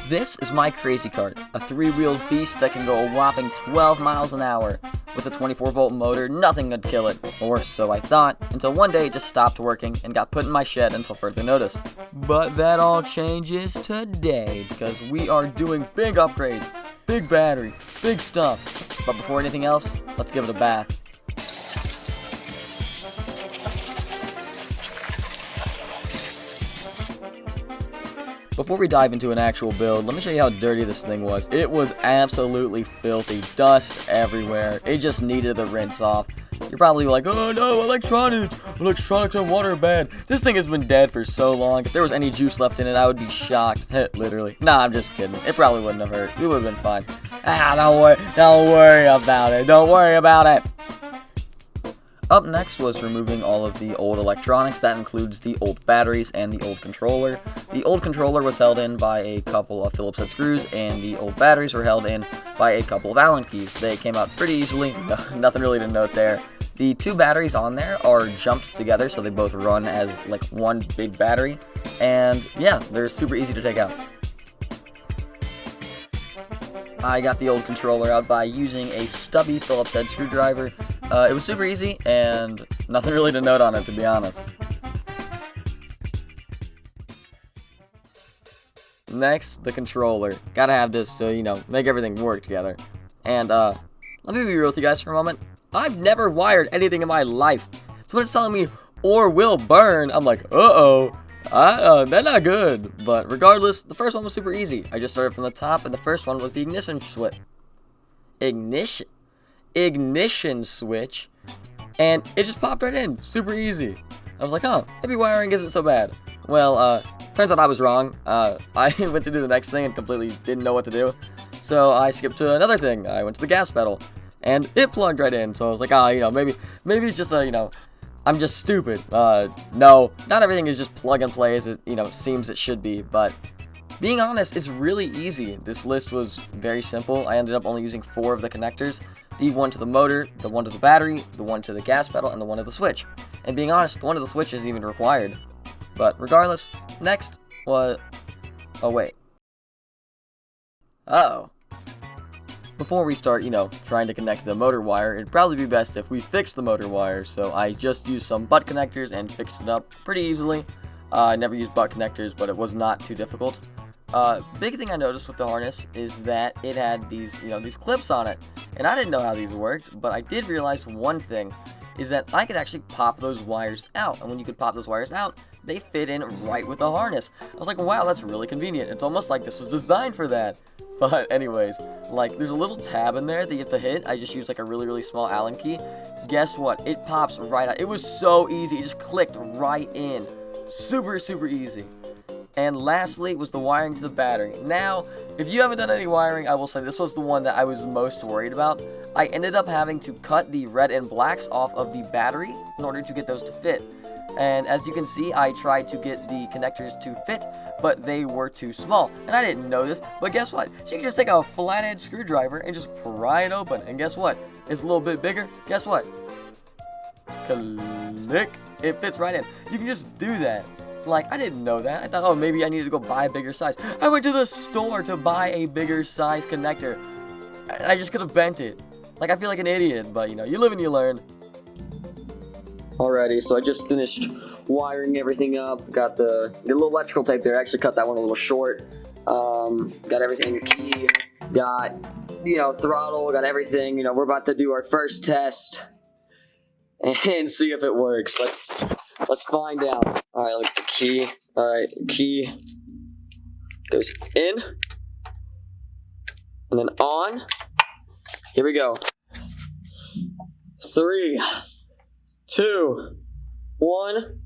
This is my Crazy Cart, a 3-wheeled beast that can go a whopping 12 miles an hour. With a 24-volt motor, nothing could kill it, or so I thought, until one day it just stopped working and got put in my shed until further notice. But that all changes today, because we are doing big upgrades, big battery, big stuff. But before anything else, let's give it a bath. Before we dive into an actual build, let me show you how dirty this thing was. It was absolutely filthy, dust everywhere. It just needed the rinse off. You're probably like, oh no, electronics and water are bad. This thing has been dead for so long. If there was any juice left in it, I would be shocked. Literally. Nah, I'm just kidding. It probably wouldn't have hurt. We would have been fine. Don't worry about it. Don't worry about it. Up next was removing all of the old electronics. That includes the old batteries and the old controller. The old controller was held in by a couple of Phillips head screws, and the old batteries were held in by a couple of Allen keys. They came out pretty easily, nothing really to note there. The two batteries on there are jumped together, so they both run as like one big battery, and yeah, they're super easy to take out. I got the old controller out by using a stubby Phillips head screwdriver. It was super easy, and nothing really to note on it, to be honest. Next, the controller. Gotta have this to, make everything work together. And, let me be real with you guys for a moment. I've never wired anything in my life. So when it's telling me, or will burn, I'm like, that's not good. But regardless, the first one was super easy. I just started from the top, and the first one was the ignition switch. Ignition switch, and it just popped right in. Super easy. I was like, maybe wiring isn't so bad. Well, turns out I was wrong. I went to do the next thing and completely didn't know what to do. So I skipped to another thing. I went to the gas pedal, and it plugged right in. So I was like, maybe it's just I'm just stupid. No, not everything is just plug and play as it, seems it should be, but being honest, it's really easy. This list was very simple. I ended up only using 4 of the connectors. The one to the motor, the one to the battery, the one to the gas pedal, and the one to the switch. And being honest, the one to the switch isn't even required. But regardless, next was... oh, wait. Uh-oh. Before we start, trying to connect the motor wire, it'd probably be best if we fix the motor wire. So I just used some butt connectors and fixed it up pretty easily. I never used butt connectors, but it was not too difficult. Big thing I noticed with the harness is that it had these clips on it. And I didn't know how these worked, but I did realize one thing, is that I could actually pop those wires out. And when you could pop those wires out, they fit in right with the harness. I was like, wow, that's really convenient. It's almost like this was designed for that. But anyways, there's a little tab in there that you have to hit. I just used a really, really small Allen key. Guess what? It pops right out. It was so easy. It just clicked right in. Super, super easy. And lastly was the wiring to the battery. Now, if you haven't done any wiring, I will say this was the one that I was most worried about. I ended up having to cut the red and blacks off of the battery in order to get those to fit. And as you can see, I tried to get the connectors to fit, but they were too small. And I didn't know this, but guess what? You can just take a flathead screwdriver and just pry it open. And guess what? It's a little bit bigger. Guess what? Click. It fits right in. You can just do that. I didn't know that. I thought, maybe I needed to go buy a bigger size. I went to the store to buy a bigger size connector. I just could have bent it. I feel like an idiot, but, you live and you learn. Alrighty, so I just finished wiring everything up. Got the little electrical tape there. I actually cut that one a little short. Got everything, key, got, throttle, got everything. We're about to do our first test and see if it works. Let's find out. Alright, look at the key. Alright, the key goes in. And then on. Here we go. 3, 2, 1.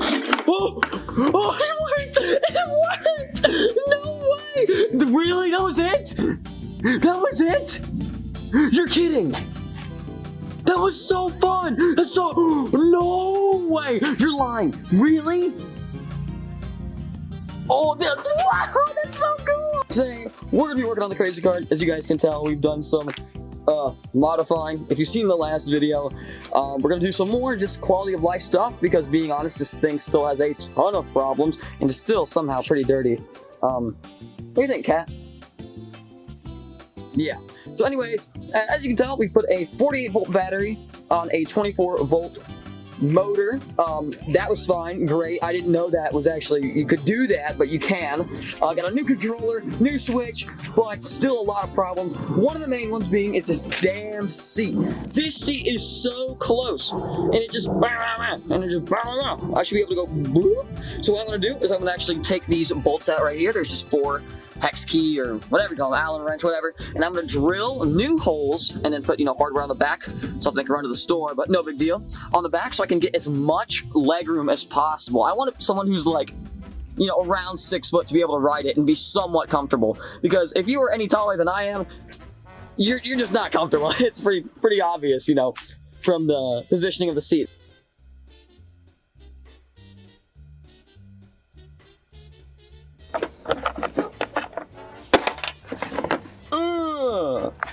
Oh, it worked! It worked! No way! Really? That was it? That was it? You're kidding! That was so fun! That's so... no way! You're lying! Really? Oh, wow! That's so cool! Today, we're gonna be working on the Crazy Cart. As you guys can tell, we've done some modifying. If you've seen the last video, we're gonna do some more just quality of life stuff, because being honest, this thing still has a ton of problems and is still somehow pretty dirty. What do you think, Kat? Yeah. So anyways, as you can tell, we put a 48-volt battery on a 24-volt motor. That was fine, great. I didn't know that was actually, you could do that, but you can. Got a new controller, new switch, but still a lot of problems. One of the main ones being is this damn seat. This seat is so close, and it just, I should be able to go boop. So what I'm gonna do is I'm gonna actually take these bolts out right here. There's just 4 hex key or whatever you call them, Allen wrench, whatever, and I'm gonna drill new holes and then put, you know, hardware on the back, something I can run to the store, but no big deal, on the back so I can get as much leg room as possible. I want someone who's like, you know, around 6 foot to be able to ride it and be somewhat comfortable, because if you were any taller than I am, you're just not comfortable. It's pretty obvious, you know, from the positioning of the seat.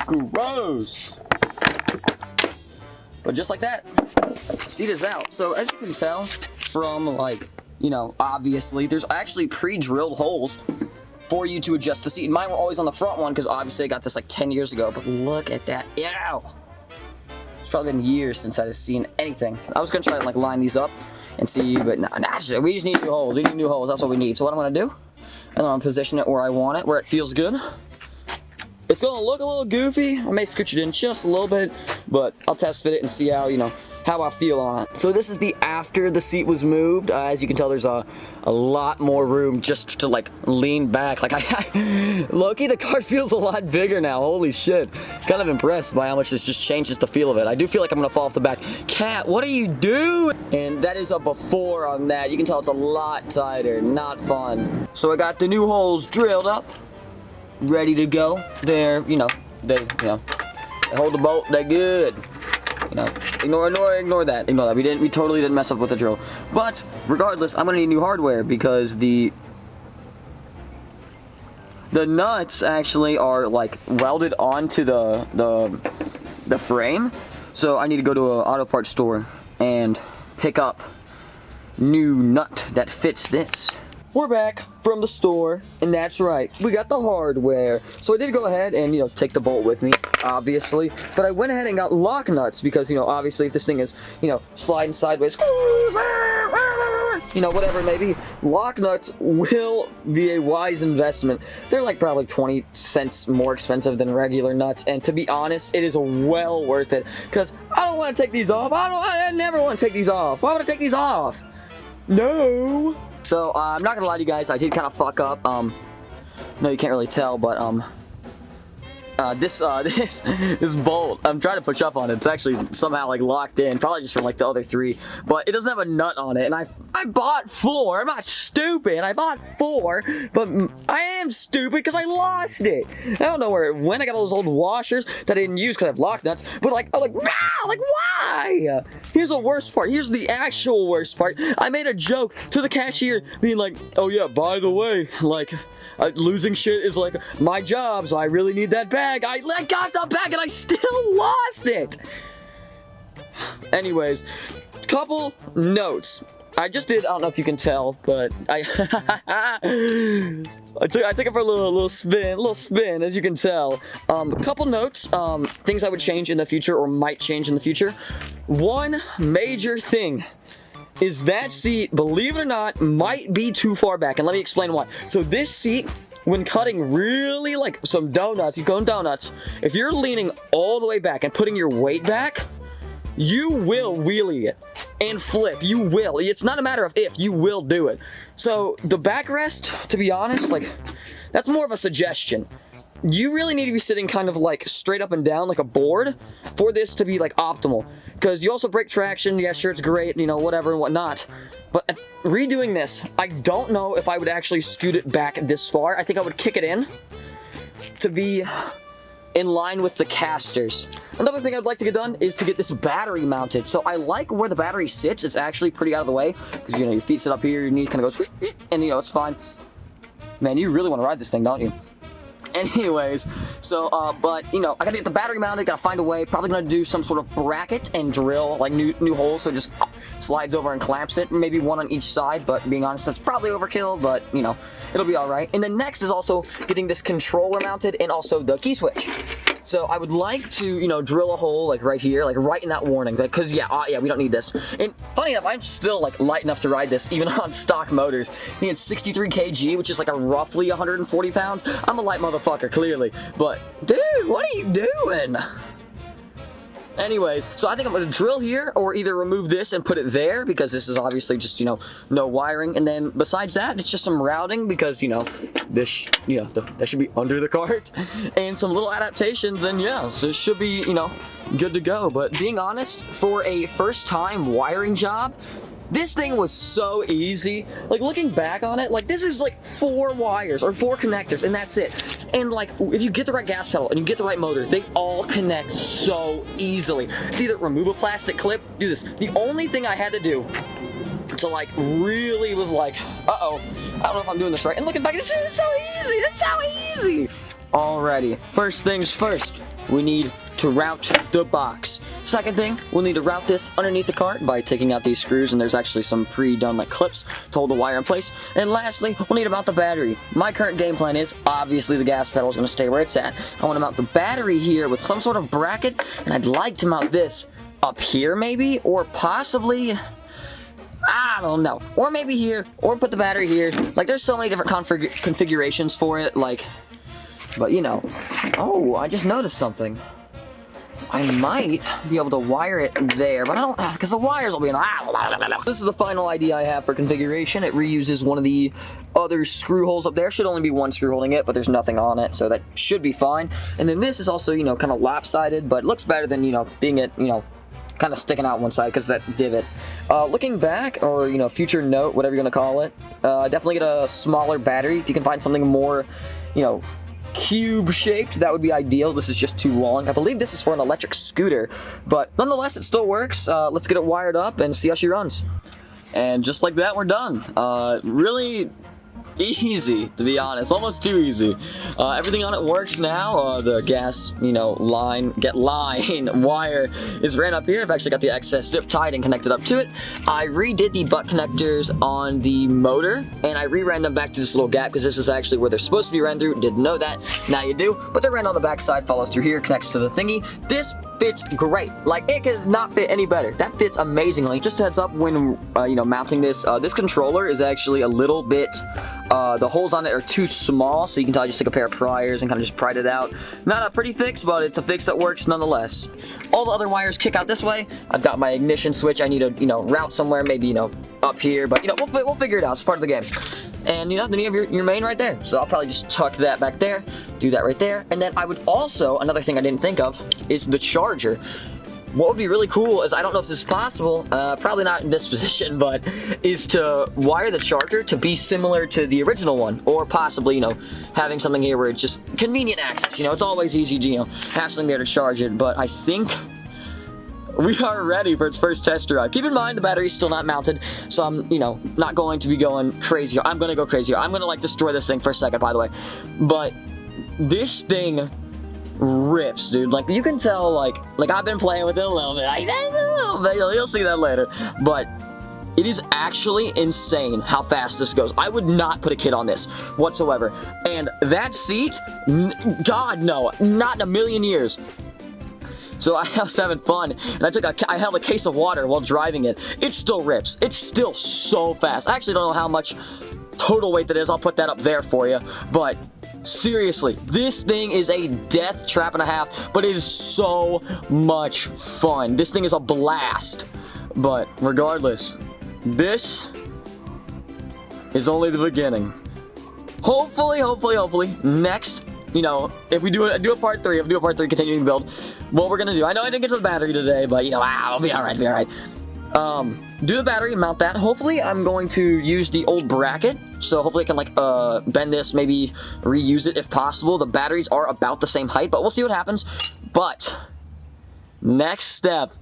Gross. But just like that, seat is out. So as you can tell from, like, you know, obviously there's actually pre-drilled holes for you to adjust the seat. And mine were always on the front one because obviously I got this like 10 years ago. But look at that. Ew. It's probably been years since I've seen anything. I was gonna try and like line these up and see, but nah, we just need new holes. We need new holes. That's what we need. So what I'm gonna do, and I'm gonna position it where I want it, where it feels good. It's gonna look a little goofy. I may scooch it in just a little bit, but I'll test fit it and see how, you know, how I feel on it. So this is the after the seat was moved. As you can tell, there's a lot more room just to like lean back. Like low-key, the car feels a lot bigger now. Holy shit. Kind of impressed by how much this just changes the feel of it. I do feel like I'm gonna fall off the back. Kat, what are you doing? And that is a before on that. You can tell it's a lot tighter, not fun. So I got the new holes drilled up, ready to go. They're, you know, they hold the bolt, they're good. You know, ignore that. We totally didn't mess up with the drill. But regardless, I'm gonna need new hardware because the nuts actually are like welded onto the frame. So I need to go to an auto parts store and pick up new nut that fits this. We're back from the store, and that's right, we got the hardware. So I did go ahead and, you know, take the bolt with me, obviously, but I went ahead and got lock nuts because, you know, obviously if this thing is, you know, sliding sideways, you know, whatever it may be, lock nuts will be a wise investment. They're like probably 20 cents more expensive than regular nuts, and to be honest, it is well worth it because I don't want to take these off. I never want to take these off. Why would I take these off? No. So, I'm not gonna lie to you guys, I did kind of fuck up. No, you can't really tell, but, this bolt, I'm trying to push up on it. It's actually somehow, like, locked in. Probably just from, like, the other 3. But it doesn't have a nut on it. And I bought 4. I'm not stupid. I bought 4. But I am stupid because I lost it. I don't know where it went. I got all those old washers that I didn't use because I have lock nuts. But, like, I'm like, wow, like, why? Here's the worst part. Here's the actual worst part. I made a joke to the cashier being like, oh, yeah, by the way, like, losing shit is like my job, so I really need that bag. I got the bag and I still lost it. Anyways, couple notes. I just did, I don't know if you can tell, but I took it for a little spin, as you can tell. A couple notes, things I would change in the future or might change in the future. One major thing is that seat, believe it or not, might be too far back, and let me explain why. So this seat, when cutting really like some donuts, you go in donuts, if you're leaning all the way back and putting your weight back, you will wheelie it and flip. You will. It's not a matter of if, you will do it. So the backrest, to be honest, like, that's more of a suggestion. You really need to be sitting kind of like straight up and down like a board for this to be like optimal, because you also break traction. Yeah, sure, it's great, you know, whatever and whatnot, but redoing this, I don't know if I would actually scoot it back this far. I think I would kick it in to be in line with the casters. Another thing I'd like to get done is to get this battery mounted. So I like where the battery sits. It's actually pretty out of the way because, you know, your feet sit up here, your knee kind of goes and, you know, it's fine. Man, you really want to ride this thing, don't you? Anyways, so, but, you know, I gotta get the battery mounted, gotta find a way, probably gonna do some sort of bracket and drill, like, new holes, so it just slides over and clamps it, maybe one on each side, but being honest, that's probably overkill, but, you know, it'll be alright. And then next is also getting this controller mounted and also the key switch. So I would like to, you know, drill a hole like right here, like right in that warning, because yeah, we don't need this. And funny enough, I'm still like light enough to ride this even on stock motors. I think it's 63 kg, which is like a roughly 140 pounds. I'm a light motherfucker, clearly, but dude, what are you doing? Anyways, so I think I'm going to drill here or either remove this and put it there because this is obviously just, you know, no wiring. And then besides that, it's just some routing because, you know, this, you know, that should be under the cart and some little adaptations. And yeah, so it should be, you know, good to go. But being honest, for a first time wiring job, this thing was so easy. Like, looking back on it, like, this is like 4 wires or 4 connectors and that's it. And like, if you get the right gas pedal and you get the right motor, they all connect so easily. It's either remove a plastic clip, do this. The only thing I had to do to like really was like, uh-oh, I don't know if I'm doing this right. And looking back, this is so easy, it's so easy. Alrighty, first things first, we need to route the box. Second thing, we'll need to route this underneath the cart by taking out these screws, and there's actually some pre-done like clips to hold the wire in place. And lastly, we'll need to mount the battery. My current game plan is, obviously the gas pedal is going to stay where it's at. I want to mount the battery here with some sort of bracket, and I'd like to mount this up here maybe, or possibly, I don't know, or maybe here, or put the battery here. Like, there's so many different configurations for it, like, but you know. Oh, I just noticed something. I might be able to wire it there, but I don't, because the wires will be in. This is the final idea I have for configuration. It reuses one of the other screw holes up there. Should only be one screw holding it, but there's nothing on it, so that should be fine. And then this is also, you know, kind of lopsided, but it looks better than, you know, being it, you know, kind of sticking out one side because that divot. Looking back, or, you know, future note, whatever you're gonna call it, definitely get a smaller battery. If you can find something more, you know, cube shaped, that would be ideal. This is just too long. I believe this is for an electric scooter, but nonetheless it still works. Let's get it wired up and see how she runs. And just like that, we're done. Really easy, to be honest, almost too easy. Everything on it works now. The gas, you know, line wire is ran up here. I've actually got the excess zip tied and connected up to it. I redid the butt connectors on the motor, and I re-ran them back to this little gap because this is actually where they're supposed to be ran through. Didn't know that, now you do. But they're ran on the back side, follows through here, connects to the thingy. This fits great. Like, it could not fit any better. That fits amazingly. Just a heads up when, you know, mounting this, this controller is actually a little bit, the holes on it are too small, so you can tell I just took a pair of pliers and kind of just pried it out. Not a pretty fix, but it's a fix that works nonetheless. All the other wires kick out this way. I've got my ignition switch. I need to, you know, route somewhere, maybe, you know, up here, but, you know, we'll figure it out. It's part of the game. And, you know, then you have your main right there. So I'll probably just tuck that back there, do that right there. And then I would also, another thing I didn't think of, is the charger. What would be really cool is, I don't know if this is possible, probably not in this position, but is to wire the charger to be similar to the original one, or possibly, you know, having something here where it's just convenient access. You know, it's always easy to, you know, have something there to charge it, but I think we are ready for its first test drive. Keep in mind, the battery's still not mounted, so I'm, you know, not going to be going crazy. I'm going to go crazy. I'm going to, like, destroy this thing for a second, by the way. But this thing rips, dude. Like, you can tell, like I've been playing with it a little bit. You'll see that later. But it is actually insane how fast this goes. I would not put a kid on this whatsoever. And that seat, God, no, not in a million years. So I was having fun, and I held a case of water while driving it. It still rips. It's still so fast. I actually don't know how much total weight that is. I'll put that up there for you. But seriously, this thing is a death trap and a half, but it is so much fun. This thing is a blast. But regardless, this is only the beginning. Hopefully, next, you know, if we do a part 3, continuing the build, what we're gonna do, I know I didn't get to the battery today, but, you know, I'll be alright, do the battery, mount that. Hopefully, I'm going to use the old bracket, so hopefully I can, like, bend this, maybe reuse it if possible. The batteries are about the same height, but we'll see what happens. But next step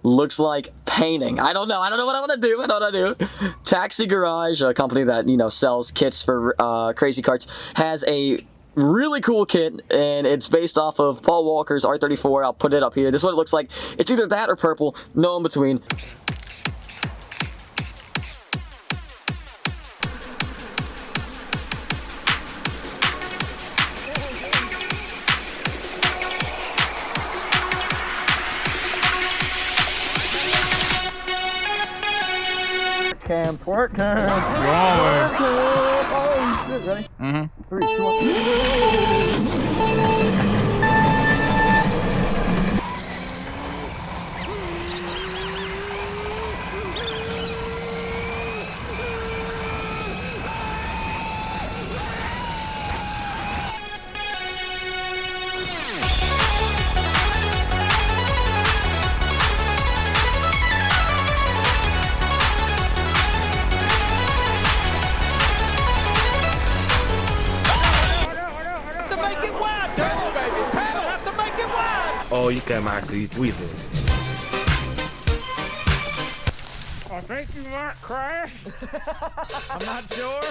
looks like painting. I don't know what I want to do. Taxi Garage, a company that, you know, sells kits for crazy carts, has a really cool kit, and it's based off of Paul Walker's R34. I'll put it up here. This is what it looks like. It's either that or purple, no in between. Work camp. Oh, shit, ready? 3, 2, 1. Oh, you got my teeth with it. I think you might crash. I'm not sure.